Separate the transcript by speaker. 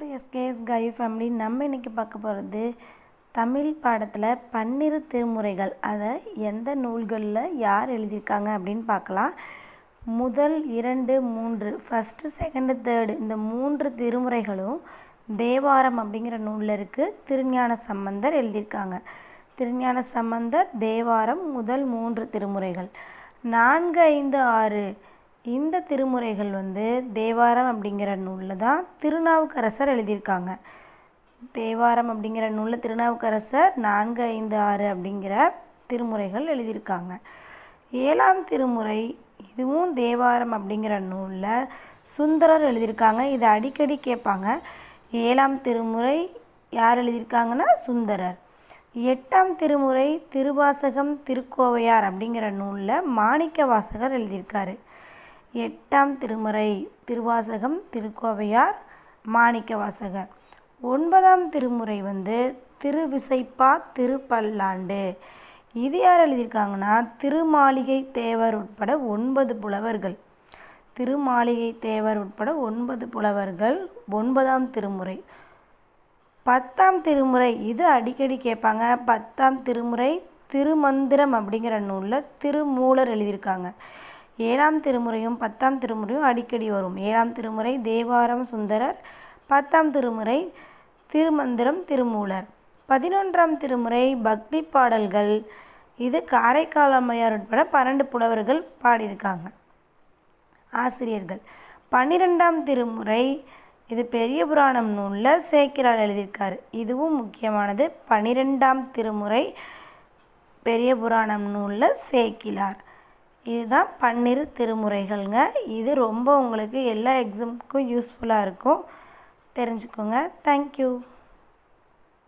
Speaker 1: To SKS guy family. நம்ம இன்றைக்கி பார்க்க போகிறது தமிழ் பாடத்தில் பன்னிரு திருமுறைகள். அதை எந்த நூல்களில் யார் எழுதியிருக்காங்க அப்படின்னு பார்க்கலாம். முதல் 2, 3 ஃபஸ்ட்டு, செகண்டு, தேர்டு இந்த 3 திருமுறைகளும் தேவாரம் அப்படிங்கிற நூலில் இருக்குது. திருஞான சம்பந்தர் எழுதியிருக்காங்க. திருஞான சம்பந்தர் தேவாரம் முதல் 3 திருமுறைகள். 4, 5, 6 இந்த திருமுறைகள் தேவாரம் அப்படிங்கிற நூலில் தான் திருநாவுக்கரசர் எழுதியிருக்காங்க. தேவாரம் அப்படிங்கிற நூலில் திருநாவுக்கரசர் 4, 5, 6 அப்படிங்கிற திருமுறைகள் எழுதியிருக்காங்க. 7ஆம் திருமுறை இதுவும் தேவாரம் அப்படிங்கிற நூலில் சுந்தரர் எழுதியிருக்காங்க. இதை அடிக்கடி கேட்பாங்க. 7ஆம் திருமுறை யார் எழுதியிருக்காங்கன்னா சுந்தரர். 8ஆம் திருமுறை திருவாசகம் திருக்கோவையார் அப்படிங்கிற நூலில் மாணிக்கவாசகர் எழுதியிருக்காரு. 8ஆம் திருமுறை திருவாசகம் திருக்கோவையார் மாணிக்கவாசகர். 9ஆம் திருமுறை திருவிசைப்பா திருப்பல்லாண்டு. இது யார் எழுதியிருக்காங்கன்னா திருமாளிகை தேவர் உட்பட 9 புலவர்கள். திருமாளிகை தேவர் உட்பட 9 புலவர்கள். 9ஆம் திருமுறை. 10ஆம் திருமுறை இது அடிக்கடி கேட்பாங்க. 10ஆம் திருமுறை திருமந்திரம் அப்படிங்கிற நூலில் திருமூலர் எழுதியிருக்காங்க. 7ஆம் திருமுறையும் 10ஆம் திருமுறையும் அடிக்கடி வரும். 7ஆம் திருமுறை தேவாரம் சுந்தரர், 10ஆம் திருமுறை திருமந்திரம் திருமூலர். 11ஆம் திருமுறை பக்தி பாடல்கள். இது காரைக்கால் அம்மையார் உட்பட 12 புலவர்கள் பாடியிருக்காங்க, ஆசிரியர்கள். 12ஆம் திருமுறை இது பெரிய புராணம் நூலில் சேக்கிழார் எழுதியிருக்காரு. இதுவும் முக்கியமானது. 12ஆம் திருமுறை பெரிய புராணம் நூலில் சேக்கிழார். இதுதான் 12 திருமுறைகள்ங்க. இது ரொம்ப உங்களுக்கு எல்லா எக்ஸாமுக்கும் யூஸ்ஃபுல்லாக இருக்கும், தெரிஞ்சுக்கோங்க. தேங்க்யூ.